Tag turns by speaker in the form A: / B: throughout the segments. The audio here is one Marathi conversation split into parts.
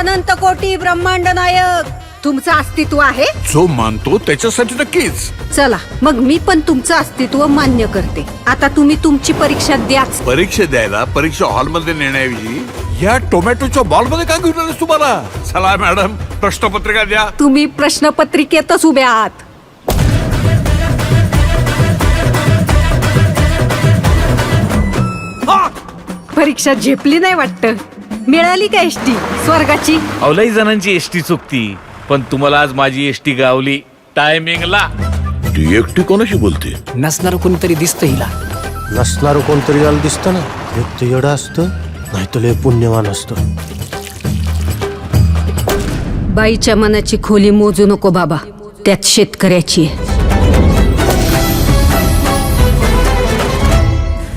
A: अनंत कोटी ब्रह्मांड नायक तुमचं अस्तित्व आहे.
B: जो मानतो त्याच्यासाठी नक्कीच.
A: चला मग मी पण तुमचं अस्तित्व मान्य करते. आता तुम्ही तुमची परीक्षा द्याच.
B: परीक्षा द्यायला परीक्षा हॉल मध्ये नेण्याऐवजी या टोमॅटोच्या बॉल मध्ये काय घेऊन आलेस तुम्हाला? चला मॅडम प्रश्नपत्रिका द्या.
A: तुम्ही प्रश्नपत्रिकेतच उभे आहात. परीक्षा झेपली नाही वाटत. मिळाली का एसटी स्वर्गाची?
C: अवलाई जणांची एसटी चुकती, पण तुम्हाला आज माझी एसटी गावली टायमिंगला.
B: ती एकटी कोणाशी बोलते?
D: नसणार कोणतरी दिसतं हिला.
E: नसणार कोणतरी याला दिसतं ना. एक तर येडं असतं, नाही तर लय पुण्यवान असतं.
A: बाईच्या मनाची खोली मोजू नको बाबा, त्यात शेतकऱ्याची आहे.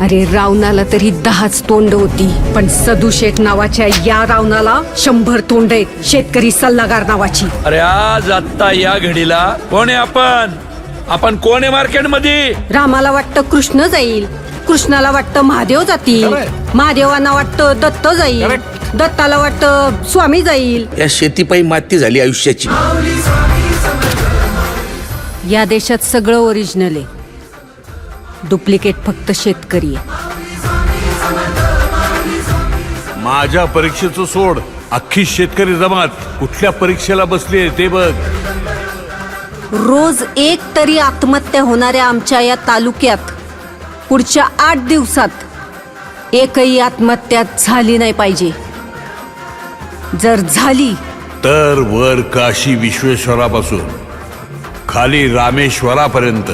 A: अरे रावणाला तरी 10च तोंड होती, पण सदुशेठ नावाच्या या रावणाला 100 तोंड आहेत. शेतकरी सल्लागार नावाची.
C: अरे आज आत्ता या घडीला कोण आहे आपण कोण आहे मार्केट मध्ये?
A: रामाला वाटतं कृष्ण जाईल, कृष्णाला वाटतं महादेव जातील, महादेवांना वाटतं दत्त जाईल, दत्ताला वाटतं स्वामी जाईल.
F: या शेतीपायी माती झाली आयुष्याची.
A: या देशात सगळं ओरिजिनल आहे, डुप्लिकेट फक्त शेतकरी आहे.
B: माझ्या परीक्षेचं सोड, अख्खी शेतकरी जमात कुठल्या परीक्षेला बसली ते बघ.
A: रोज एक तरी आत्महत्या होणाऱ्या आमच्या या तालुक्यात पुढच्या 8 दिवसात एकही आत्महत्या झाली नाही पाहिजे. जर झाली
B: तर वर काशी विश्वेश्वरापासून खाली रामेश्वरापर्यंत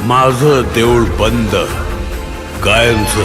B: माझं देऊळ बंद कायमचं.